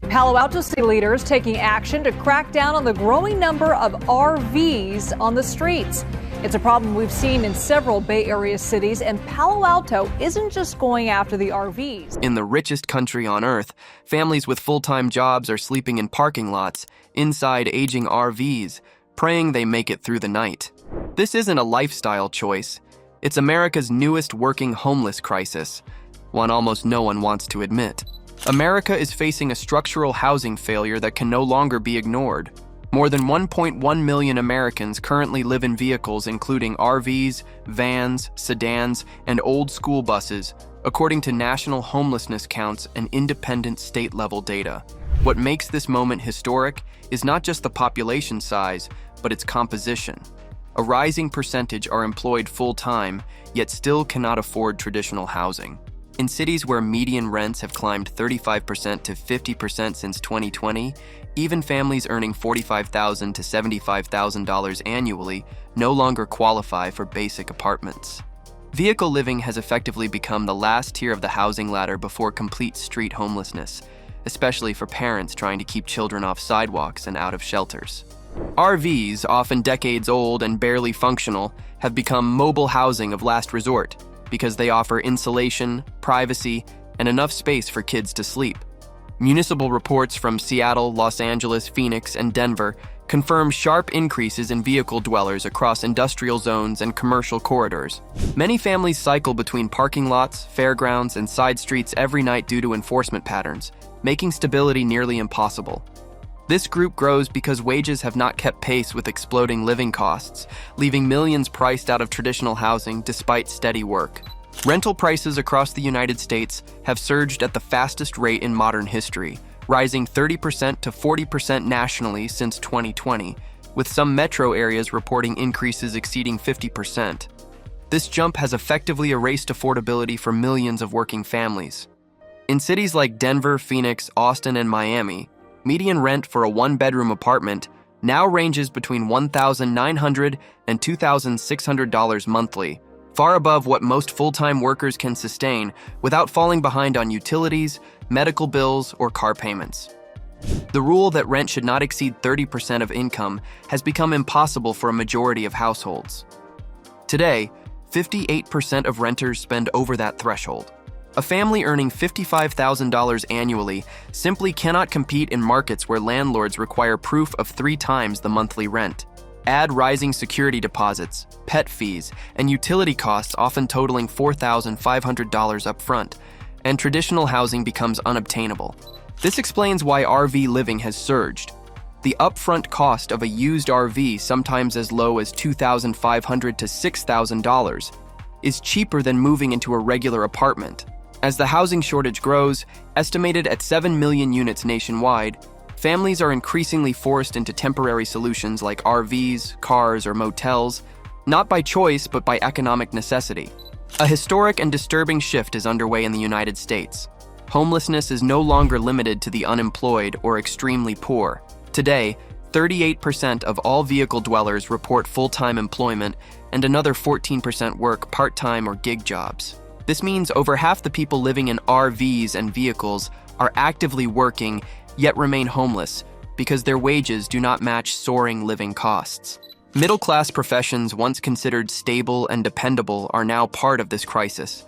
Palo Alto city leaders taking action to crack down on the growing number of RVs on the streets. It's a problem we've seen in several Bay Area cities, and Palo Alto isn't just going after the RVs. In the richest country on earth, families with full-time jobs are sleeping in parking lots, inside aging RVs, praying they make it through the night. This isn't a lifestyle choice. It's America's newest working homeless crisis, one almost no one wants to admit. America is facing a structural housing failure that can no longer be ignored. More than 1.1 million Americans currently live in vehicles including RVs, vans, sedans, and old school buses, according to national homelessness counts and independent state-level data. What makes this moment historic is not just the population size, but its composition. A rising percentage are employed full-time, yet still cannot afford traditional housing. In cities where median rents have climbed 35% to 50% since 2020, even families earning $45,000 to $75,000 annually no longer qualify for basic apartments. Vehicle living has effectively become the last tier of the housing ladder before complete street homelessness, especially for parents trying to keep children off sidewalks and out of shelters. RVs, often decades old and barely functional, have become mobile housing of last resort, because they offer insulation, privacy, and enough space for kids to sleep. Municipal reports from Seattle, Los Angeles, Phoenix, and Denver confirm sharp increases in vehicle dwellers across industrial zones and commercial corridors. Many families cycle between parking lots, fairgrounds, and side streets every night due to enforcement patterns, making stability nearly impossible. This group grows because wages have not kept pace with exploding living costs, leaving millions priced out of traditional housing despite steady work. Rental prices across the United States have surged at the fastest rate in modern history, rising 30% to 40% nationally since 2020, with some metro areas reporting increases exceeding 50%. This jump has effectively erased affordability for millions of working families. In cities like Denver, Phoenix, Austin, and Miami, median rent for a one-bedroom apartment now ranges between $1,900 and $2,600 monthly, far above what most full-time workers can sustain without falling behind on utilities, medical bills, or car payments. The rule that rent should not exceed 30% of income has become impossible for a majority of households. Today, 58% of renters spend over that threshold. A family earning $55,000 annually simply cannot compete in markets where landlords require proof of 3 times the monthly rent. Add rising security deposits, pet fees, and utility costs often totaling $4,500 up front, and traditional housing becomes unobtainable. This explains why RV living has surged. The upfront cost of a used RV, sometimes as low as $2,500 to $6,000, is cheaper than moving into a regular apartment. As the housing shortage grows, estimated at 7 million units nationwide, families are increasingly forced into temporary solutions like RVs, cars, or motels, not by choice but by economic necessity. A historic and disturbing shift is underway in the United States. Homelessness is no longer limited to the unemployed or extremely poor. Today, 38% of all vehicle dwellers report full-time employment, and another 14% work part-time or gig jobs. This means over half the people living in RVs and vehicles are actively working, yet remain homeless, because their wages do not match soaring living costs. Middle-class professions once considered stable and dependable are now part of this crisis.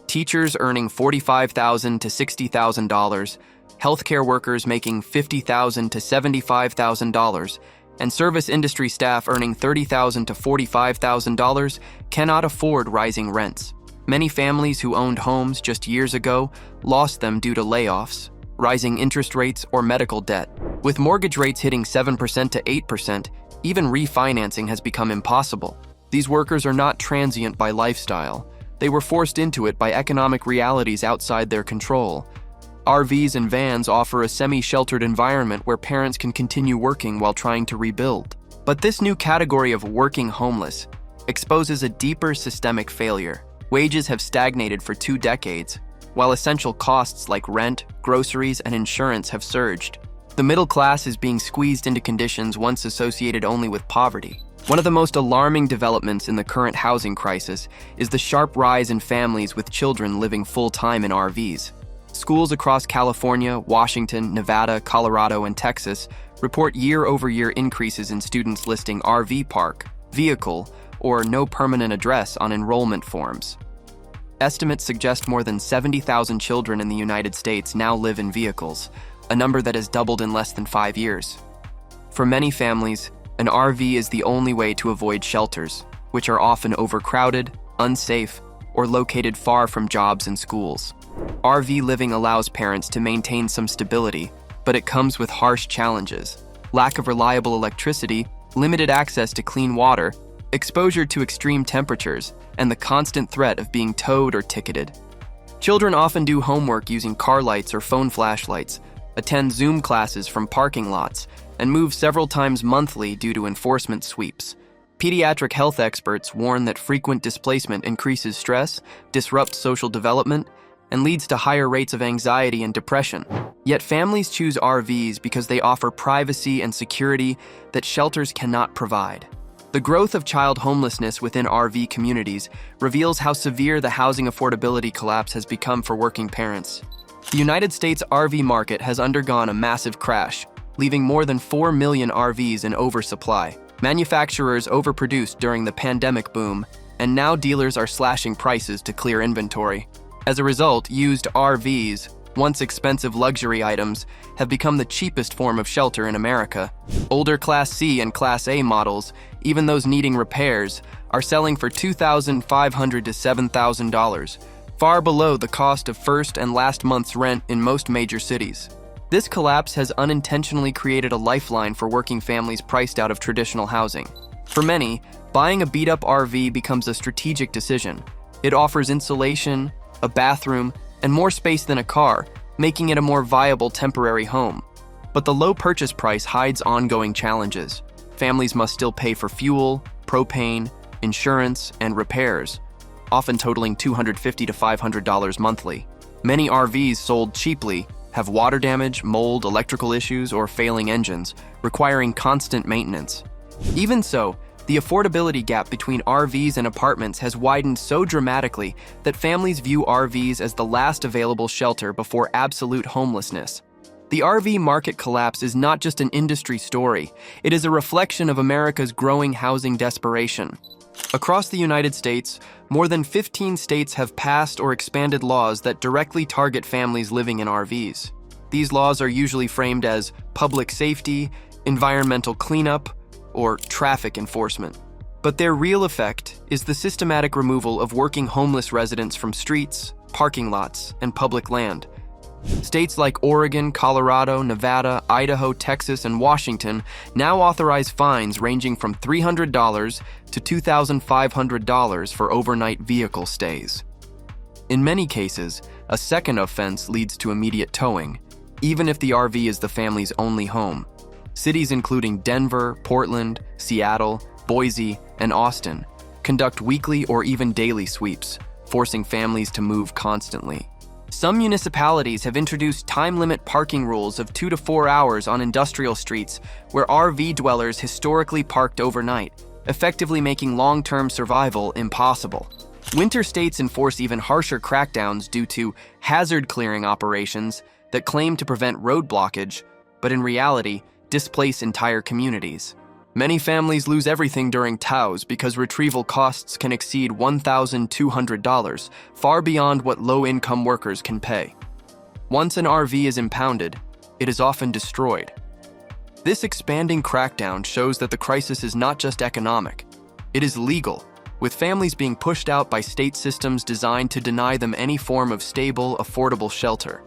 Teachers earning $45,000 to $60,000, healthcare workers making $50,000 to $75,000, and service industry staff earning $30,000 to $45,000 cannot afford rising rents. Many families who owned homes just years ago lost them due to layoffs, rising interest rates, or medical debt. With mortgage rates hitting 7% to 8%, even refinancing has become impossible. These workers are not transient by lifestyle. They were forced into it by economic realities outside their control. RVs and vans offer a semi-sheltered environment where parents can continue working while trying to rebuild. But this new category of working homeless exposes a deeper systemic failure. Wages have stagnated for 2 decades, while essential costs like rent, groceries, and insurance have surged. The middle class is being squeezed into conditions once associated only with poverty. One of the most alarming developments in the current housing crisis is the sharp rise in families with children living full-time in RVs. Schools across California, Washington, Nevada, Colorado, and Texas report year-over-year increases in students listing RV park, vehicle, or no permanent address on enrollment forms. Estimates suggest more than 70,000 children in the United States now live in vehicles, a number that has doubled in less than 5 years. For many families, an RV is the only way to avoid shelters, which are often overcrowded, unsafe, or located far from jobs and schools. RV living allows parents to maintain some stability, but it comes with harsh challenges: lack of reliable electricity, limited access to clean water, exposure to extreme temperatures, and the constant threat of being towed or ticketed. Children often do homework using car lights or phone flashlights, attend Zoom classes from parking lots, and move several times monthly due to enforcement sweeps. Pediatric health experts warn that frequent displacement increases stress, disrupts social development, and leads to higher rates of anxiety and depression. Yet families choose RVs because they offer privacy and security that shelters cannot provide. The growth of child homelessness within RV communities reveals how severe the housing affordability collapse has become for working parents. The United States RV market has undergone a massive crash, leaving more than 4 million RVs in oversupply. Manufacturers overproduced during the pandemic boom, and now dealers are slashing prices to clear inventory. As a result, used RVs, once expensive luxury items, have become the cheapest form of shelter in America. Older Class C and Class A models, even those needing repairs, are selling for $2,500 to $7,000, far below the cost of first and last month's rent in most major cities. This collapse has unintentionally created a lifeline for working families priced out of traditional housing. For many, buying a beat-up RV becomes a strategic decision. It offers insulation, a bathroom, and more space than a car, making it a more viable temporary home. But the low purchase price hides ongoing challenges. Families must still pay for fuel, propane, insurance, and repairs, often totaling $250 to $500 monthly. Many RVs sold cheaply have water damage, mold, electrical issues, or failing engines, requiring constant maintenance. Even so, the affordability gap between RVs and apartments has widened so dramatically that families view RVs as the last available shelter before absolute homelessness. The RV market collapse is not just an industry story, it is a reflection of America's growing housing desperation. Across the United States, more than 15 states have passed or expanded laws that directly target families living in RVs. These laws are usually framed as public safety, environmental cleanup, or traffic enforcement. But their real effect is the systematic removal of working homeless residents from streets, parking lots, and public land. States like Oregon, Colorado, Nevada, Idaho, Texas, and Washington now authorize fines ranging from $300 to $2,500 for overnight vehicle stays. In many cases, a second offense leads to immediate towing, even if the RV is the family's only home. Cities including Denver, Portland, Seattle, Boise, and Austin conduct weekly or even daily sweeps, forcing families to move constantly. Some municipalities have introduced time-limit parking rules of 2 to 4 hours on industrial streets where RV dwellers historically parked overnight, effectively making long-term survival impossible. Winter states enforce even harsher crackdowns due to hazard clearing operations that claim to prevent road blockage, but in reality, displace entire communities. Many families lose everything during tows because retrieval costs can exceed $1,200, far beyond what low-income workers can pay. Once an RV is impounded, it is often destroyed. This expanding crackdown shows that the crisis is not just economic, it is legal, with families being pushed out by state systems designed to deny them any form of stable, affordable shelter.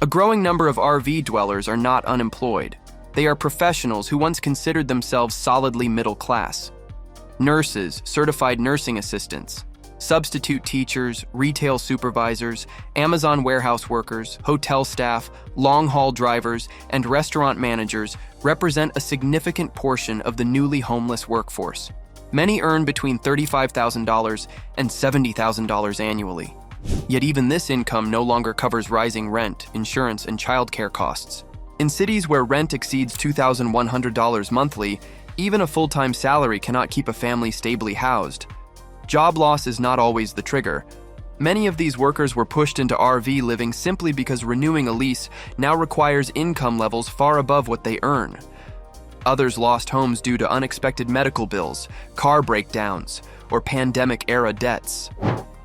A growing number of RV dwellers are not unemployed. They are professionals who once considered themselves solidly middle class. Nurses, certified nursing assistants, substitute teachers, retail supervisors, Amazon warehouse workers, hotel staff, long-haul drivers, and restaurant managers represent a significant portion of the newly homeless workforce. Many earn between $35,000 and $70,000 annually. Yet even this income no longer covers rising rent, insurance, and childcare costs. In cities where rent exceeds $2,100 monthly, even a full-time salary cannot keep a family stably housed. Job loss is not always the trigger. Many of these workers were pushed into RV living simply because renewing a lease now requires income levels far above what they earn. Others lost homes due to unexpected medical bills, car breakdowns, or pandemic-era debts.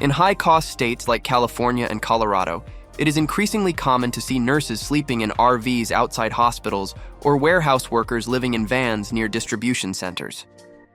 In high-cost states like California and Colorado, it is increasingly common to see nurses sleeping in RVs outside hospitals or warehouse workers living in vans near distribution centers.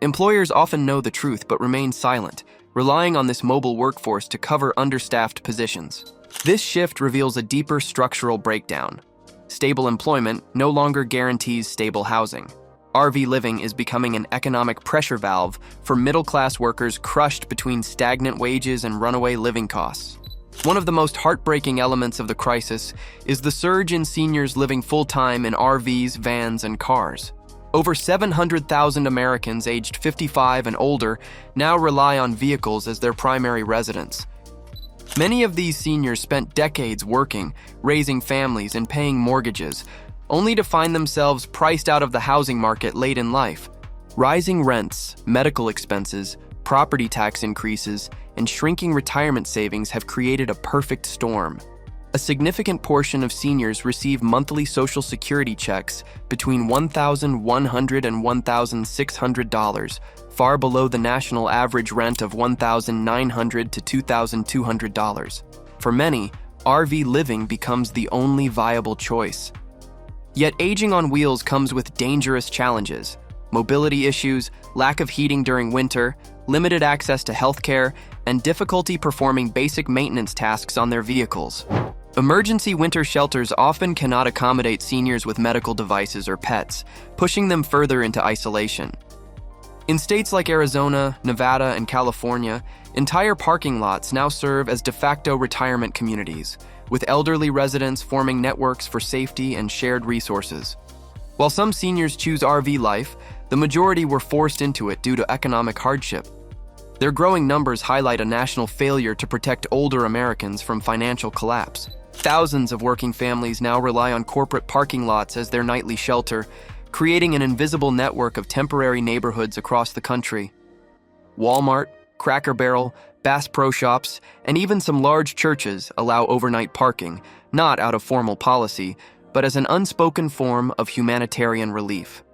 Employers often know the truth but remain silent, relying on this mobile workforce to cover understaffed positions. This shift reveals a deeper structural breakdown. Stable employment no longer guarantees stable housing. RV living is becoming an economic pressure valve for middle-class workers crushed between stagnant wages and runaway living costs. One of the most heartbreaking elements of the crisis is the surge in seniors living full-time in RVs, vans, and cars. Over 700,000 Americans aged 55 and older now rely on vehicles as their primary residence. Many of these seniors spent decades working, raising families, and paying mortgages, only to find themselves priced out of the housing market late in life. Rising rents, medical expenses, property tax increases, and shrinking retirement savings have created a perfect storm. A significant portion of seniors receive monthly Social Security checks between $1,100 and $1,600, far below the national average rent of $1,900 to $2,200. For many, RV living becomes the only viable choice. Yet aging on wheels comes with dangerous challenges: mobility issues, lack of heating during winter, limited access to healthcare, and difficulty performing basic maintenance tasks on their vehicles. Emergency winter shelters often cannot accommodate seniors with medical devices or pets, pushing them further into isolation. In states like Arizona, Nevada, and California, entire parking lots now serve as de facto retirement communities, with elderly residents forming networks for safety and shared resources. While some seniors choose RV life, the majority were forced into it due to economic hardship. Their growing numbers highlight a national failure to protect older Americans from financial collapse. Thousands of working families now rely on corporate parking lots as their nightly shelter, creating an invisible network of temporary neighborhoods across the country. Walmart, Cracker Barrel, Bass Pro Shops, and even some large churches allow overnight parking, not out of formal policy, but as an unspoken form of humanitarian relief.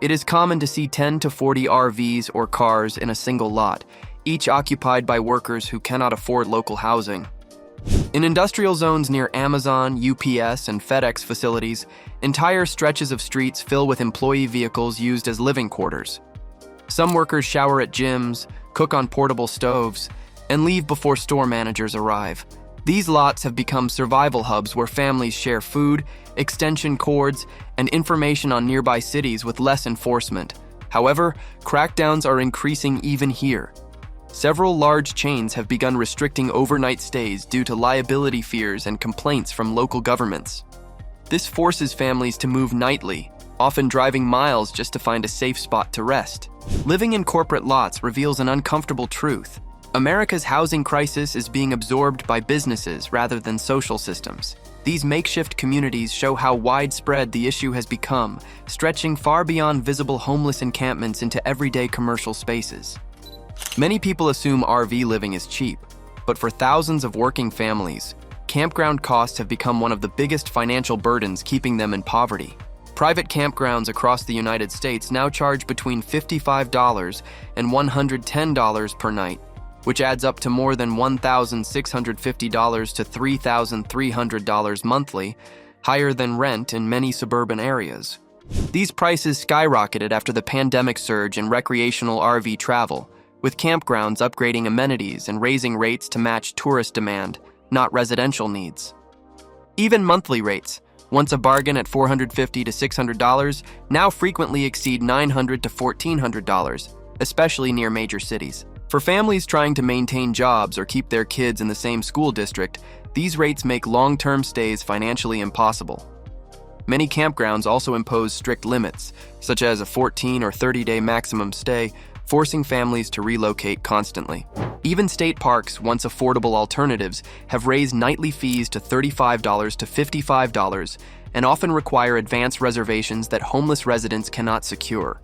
It is common to see 10 to 40 RVs or cars in a single lot, each occupied by workers who cannot afford local housing. In industrial zones near Amazon, UPS, and FedEx facilities, entire stretches of streets fill with employee vehicles used as living quarters. Some workers shower at gyms, cook on portable stoves, and leave before store managers arrive. These lots have become survival hubs where families share food, extension cords, and information on nearby cities with less enforcement. However, crackdowns are increasing even here. Several large chains have begun restricting overnight stays due to liability fears and complaints from local governments. This forces families to move nightly, often driving miles just to find a safe spot to rest. Living in corporate lots reveals an uncomfortable truth. America's housing crisis is being absorbed by businesses rather than social systems. These makeshift communities show how widespread the issue has become, stretching far beyond visible homeless encampments into everyday commercial spaces. Many people assume RV living is cheap, but for thousands of working families, campground costs have become one of the biggest financial burdens keeping them in poverty. Private campgrounds across the United States now charge between $55 and $110 per night, which adds up to more than $1,650 to $3,300 monthly, higher than rent in many suburban areas. These prices skyrocketed after the pandemic surge in recreational RV travel, with campgrounds upgrading amenities and raising rates to match tourist demand, not residential needs. Even monthly rates, once a bargain at $450 to $600, now frequently exceed $900 to $1,400, especially near major cities. For families trying to maintain jobs or keep their kids in the same school district, these rates make long-term stays financially impossible. Many campgrounds also impose strict limits, such as a 14 or 30-day maximum stay, forcing families to relocate constantly. Even state parks, once affordable alternatives, have raised nightly fees to $35 to $55 and often require advance reservations that homeless residents cannot secure.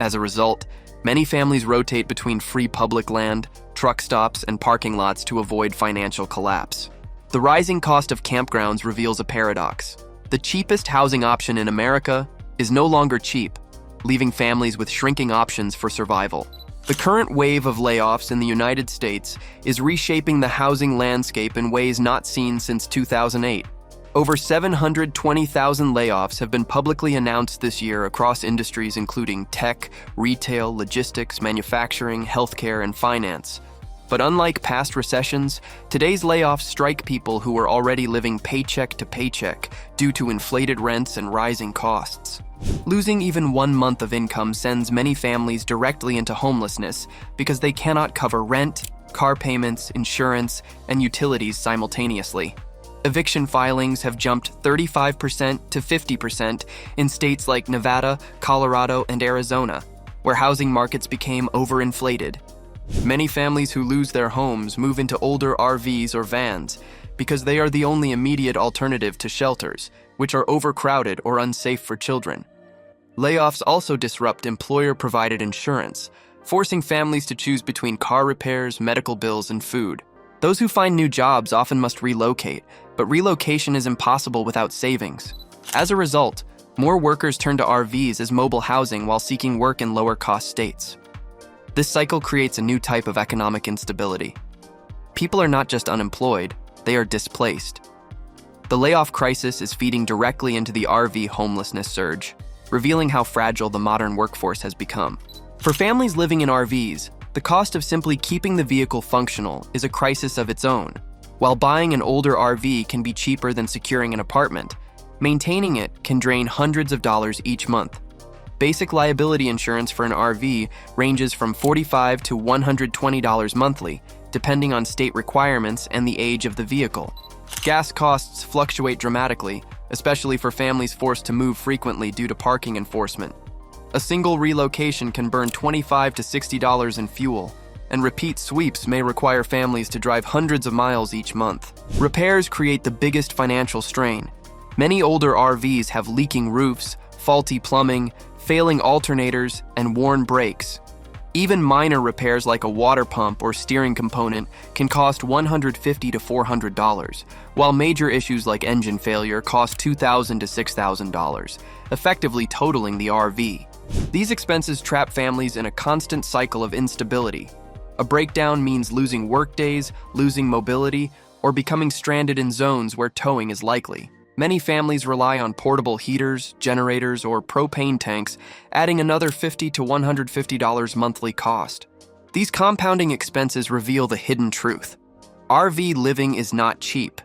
As a result, many families rotate between free public land, truck stops, and parking lots to avoid financial collapse. The rising cost of campgrounds reveals a paradox. The cheapest housing option in America is no longer cheap, leaving families with shrinking options for survival. The current wave of layoffs in the United States is reshaping the housing landscape in ways not seen since 2008. Over 720,000 layoffs have been publicly announced this year across industries including tech, retail, logistics, manufacturing, healthcare, and finance. But unlike past recessions, today's layoffs strike people who are already living paycheck to paycheck due to inflated rents and rising costs. Losing even 1 month of income sends many families directly into homelessness because they cannot cover rent, car payments, insurance, and utilities simultaneously. Eviction filings have jumped 35% to 50% in states like Nevada, Colorado, and Arizona, where housing markets became overinflated. Many families who lose their homes move into older RVs or vans because they are the only immediate alternative to shelters, which are overcrowded or unsafe for children. Layoffs also disrupt employer-provided insurance, forcing families to choose between car repairs, medical bills, and food. Those who find new jobs often must relocate, but relocation is impossible without savings. As a result, more workers turn to RVs as mobile housing while seeking work in lower-cost states. This cycle creates a new type of economic instability. People are not just unemployed, they are displaced. The layoff crisis is feeding directly into the RV homelessness surge, revealing how fragile the modern workforce has become. For families living in RVs, the cost of simply keeping the vehicle functional is a crisis of its own. While buying an older RV can be cheaper than securing an apartment, maintaining it can drain hundreds of dollars each month. Basic liability insurance for an RV ranges from $45 to $120 monthly, depending on state requirements and the age of the vehicle. Gas costs fluctuate dramatically, especially for families forced to move frequently due to parking enforcement. A single relocation can burn $25 to $60 in fuel, and repeat sweeps may require families to drive hundreds of miles each month. Repairs create the biggest financial strain. Many older RVs have leaking roofs, faulty plumbing, failing alternators, and worn brakes. Even minor repairs like a water pump or steering component can cost $150 to $400, while major issues like engine failure cost $2,000 to $6,000, effectively totaling the RV. These expenses trap families in a constant cycle of instability. A breakdown means losing workdays, losing mobility, or becoming stranded in zones where towing is likely. Many families rely on portable heaters, generators, or propane tanks, adding another $50 to $150 monthly cost. These compounding expenses reveal the hidden truth. RV living is not cheap.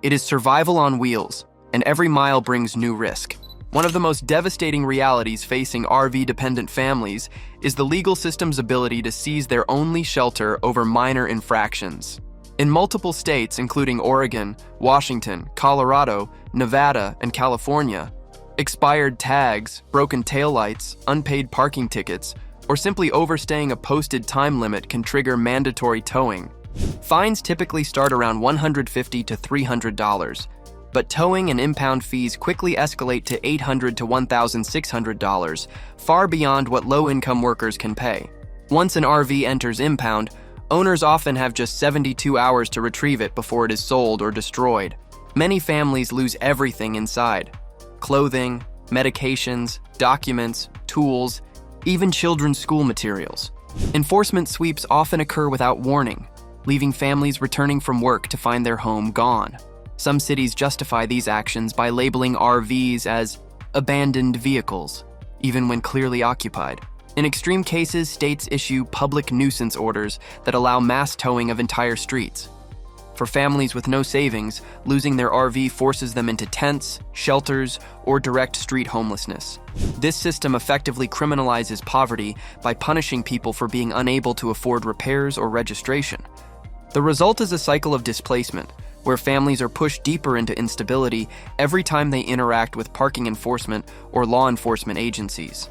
It is survival on wheels, and every mile brings new risk. One of the most devastating realities facing RV-dependent families is the legal system's ability to seize their only shelter over minor infractions. In multiple states, including Oregon, Washington, Colorado, Nevada, and California, expired tags, broken taillights, unpaid parking tickets, or simply overstaying a posted time limit can trigger mandatory towing. Fines typically start around $150 to $300, but towing and impound fees quickly escalate to $800 to $1,600, far beyond what low-income workers can pay. Once an RV enters impound, owners often have just 72 hours to retrieve it before it is sold or destroyed. Many families lose everything inside: clothing, medications, documents, tools, even children's school materials. Enforcement sweeps often occur without warning, leaving families returning from work to find their home gone. Some cities justify these actions by labeling RVs as abandoned vehicles, even when clearly occupied. In extreme cases, states issue public nuisance orders that allow mass towing of entire streets. For families with no savings, losing their RV forces them into tents, shelters, or direct street homelessness. This system effectively criminalizes poverty by punishing people for being unable to afford repairs or registration. The result is a cycle of displacement, where families are pushed deeper into instability every time they interact with parking enforcement or law enforcement agencies.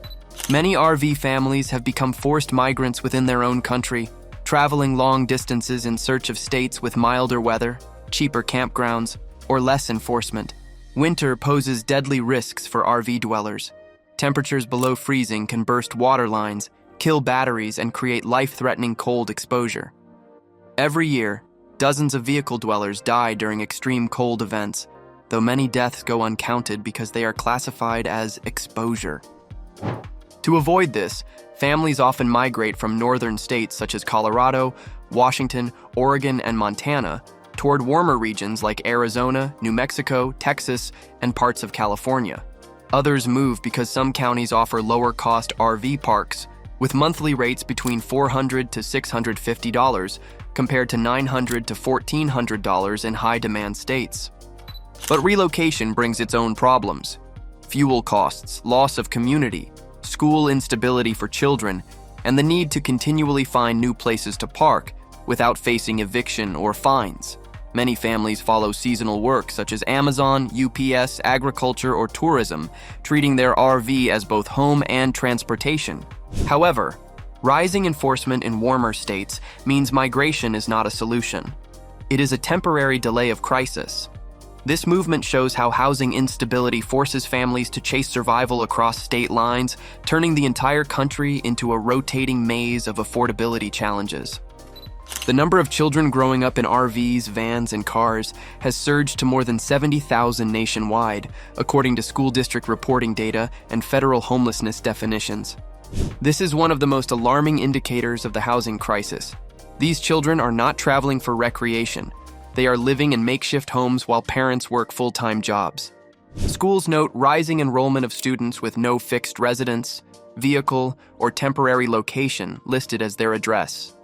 Many RV families have become forced migrants within their own country, traveling long distances in search of states with milder weather, cheaper campgrounds, or less enforcement. Winter poses deadly risks for RV dwellers. Temperatures below freezing can burst water lines, kill batteries, and create life-threatening cold exposure. Every year, dozens of vehicle dwellers die during extreme cold events, though many deaths go uncounted because they are classified as exposure. To avoid this, families often migrate from northern states such as Colorado, Washington, Oregon, and Montana toward warmer regions like Arizona, New Mexico, Texas, and parts of California. Others move because some counties offer lower-cost RV parks, with monthly rates between $400 to $650 compared to $900 to $1,400 in high-demand states. But relocation brings its own problems. Fuel costs, loss of community, school instability for children, and the need to continually find new places to park without facing eviction or fines. Many families follow seasonal work such as Amazon, UPS, agriculture, or tourism, treating their RV as both home and transportation. However, rising enforcement in warmer states means migration is not a solution. It is a temporary delay of crisis. This movement shows how housing instability forces families to chase survival across state lines, turning the entire country into a rotating maze of affordability challenges. The number of children growing up in RVs, vans, and cars has surged to more than 70,000 nationwide, according to school district reporting data and federal homelessness definitions. This is one of the most alarming indicators of the housing crisis. These children are not traveling for recreation. They are living in makeshift homes while parents work full-time jobs. Schools note rising enrollment of students with no fixed residence, vehicle, or temporary location listed as their address.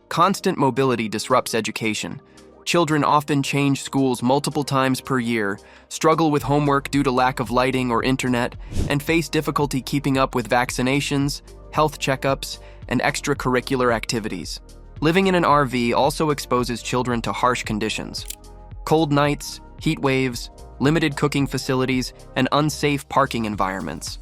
Constant mobility disrupts education. Children often change schools multiple times per year, struggle with homework due to lack of lighting or internet, and face difficulty keeping up with vaccinations, health checkups, and extracurricular activities. Living in an RV also exposes children to harsh conditions. Cold nights, heat waves, limited cooking facilities, and unsafe parking environments.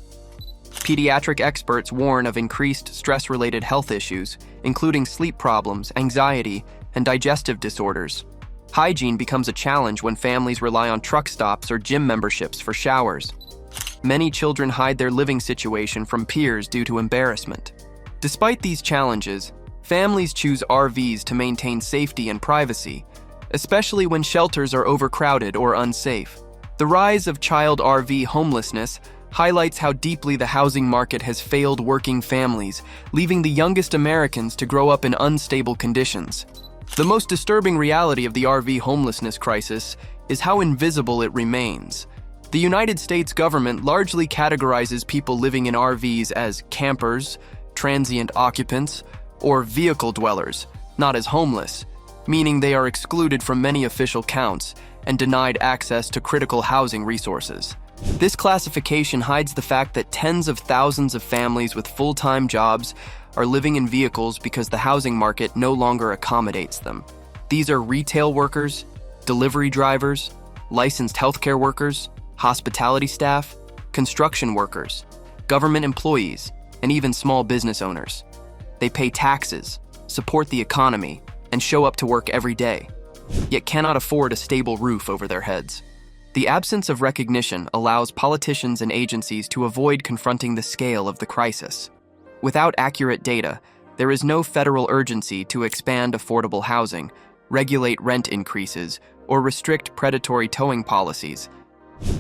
Pediatric experts warn of increased stress-related health issues, including sleep problems, anxiety, and digestive disorders. Hygiene becomes a challenge when families rely on truck stops or gym memberships for showers. Many children hide their living situation from peers due to embarrassment. Despite these challenges, families choose RVs to maintain safety and privacy, especially when shelters are overcrowded or unsafe. The rise of child RV homelessness highlights how deeply the housing market has failed working families, leaving the youngest Americans to grow up in unstable conditions. The most disturbing reality of the RV homelessness crisis is how invisible it remains. The United States government largely categorizes people living in RVs as campers, transient occupants, or vehicle dwellers, not as homeless, meaning they are excluded from many official counts and denied access to critical housing resources. This classification hides the fact that tens of thousands of families with full-time jobs are living in vehicles because the housing market no longer accommodates them. These are retail workers, delivery drivers, licensed healthcare workers, hospitality staff, construction workers, government employees, and even small business owners. They pay taxes, support the economy, and show up to work every day, yet cannot afford a stable roof over their heads. The absence of recognition allows politicians and agencies to avoid confronting the scale of the crisis. Without accurate data, there is no federal urgency to expand affordable housing, regulate rent increases, or restrict predatory towing policies.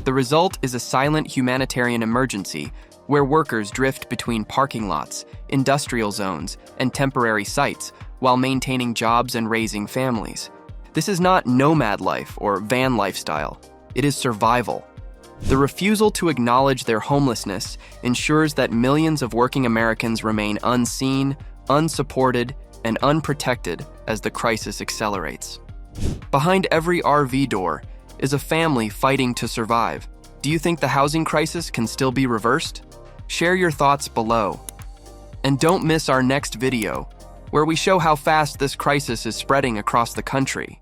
The result is a silent humanitarian emergency where workers drift between parking lots, industrial zones, and temporary sites while maintaining jobs and raising families. This is not nomad life or van lifestyle. It is survival. The refusal to acknowledge their homelessness ensures that millions of working Americans remain unseen, unsupported, and unprotected as the crisis accelerates. Behind every RV door is a family fighting to survive. Do you think the housing crisis can still be reversed? Share your thoughts below. And don't miss our next video, where we show how fast this crisis is spreading across the country.